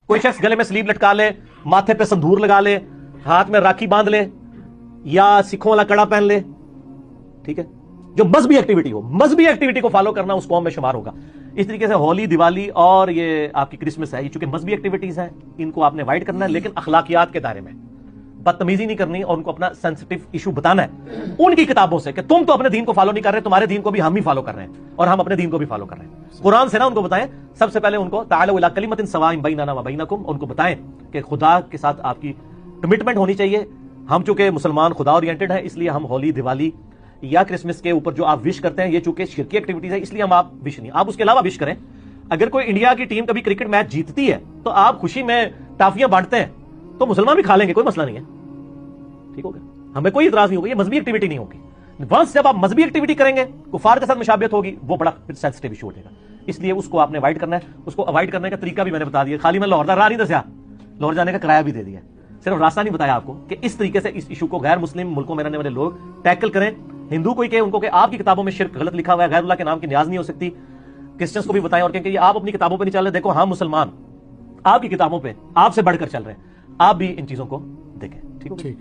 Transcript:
کوئی شخص گلے میں سلیب لٹکا لے، ماتھے پہ سندور لگا لے، ہاتھ میں راکھی باندھ لے، یا سکھوں والا کڑا پہن لے، ٹھیک ہے، جو مذہبی ایکٹیویٹی ہو، مذہبی ایکٹیویٹی کو فالو کرنا اس قوم میں شمار ہوگا. اس طریقے سے ہولی، دیوالی اور یہ آپ کی کرسمس ہے، یہ چونکہ مذہبی ایکٹیویٹیز ہیں، ان کو آپ نے اوائڈ کرنا ہے، لیکن اخلاقیات کے دائرے میں. بدتمیزی نہیں کرنی اور ان کو اپنا سینسٹیو ایشو بتانا ہے ان کی کتابوں سے کہ تم تو اپنے دین کو فالو نہیں کر رہے، تمہارے دین کو بھی ہم ہی فالو کر رہے ہیں اور ہم اپنے دین کو بھی فالو کر رہے ہیں. قرآن سے نا ان کو بتائیں، سب سے پہلے ان کو تعالوا الی کلمۃ سواء بیننا وبینکم، ان کو بتائیں کہ خدا کے ساتھ آپ کی کمٹمنٹ ہونی چاہیے. ہم چونکہ مسلمان خدا اورینٹڈ ہیں، اس لیے ہم ہولی، دیوالی یا کرسمس کے اوپر جو آپ وش کرتے ہیں، یہ چونکہ شرکی ایکٹیویٹیز ہے، اس لیے ہم آپ وش نہیں، آپ اس کے علاوہ وش کریں. اگر کوئی انڈیا کی ٹیم کبھی کرکٹ میچ جیتتی ہے تو آپ خوشی میں ٹافیاں بانٹتے ہیں، تو مسلمان بھی کھا لیں گے، کوئی مسئلہ نہیں ہے، ٹھیک ہو گیا، ہمیں کوئی اعتراض نہیں ہوگا. یہ مذہبی ایکٹیویٹی نہیں ہوگی. ونس جب آپ مذہبی ایکٹیویٹی کریں گے، کفار کے ساتھ مشابہت ہوگی، وہ بڑا سینسٹیو ایشو ہو جائے گا. اس لیے اس کو آپ نے اوائڈ کرنا ہے. اس کو اوائڈ کرنے کا طریقہ بھی میں نے بتا دیا. خالی میں لاہور دا راہ نہیں دسیا، لاہور جانے کا کرایہ بھی دے دیا، صرف راستہ نہیں بتایا آپ کو کہ اس طریقے سے اس ایشو کو غیر مسلم ملکوں میں رہنے والے لوگ ٹیکل کریں. ہندو کوئی کہ ان کو کہ آپ کی کتابوں میں شرک غلط لکھا ہوا ہے، غیر اللہ کے نام کی نیاز نہیں ہو سکتی. کرسچنس کو بھی بتائیں اور کہیں کہ یہ آپ اپنی کتابوں پہ نہیں چل رہے، دیکھو ہم مسلمان آپ کی کتابوں پہ آپ سے بڑھ کر چل رہے ہیں، آپ بھی ان چیزوں کو دیکھیں. ٹھیک ہے.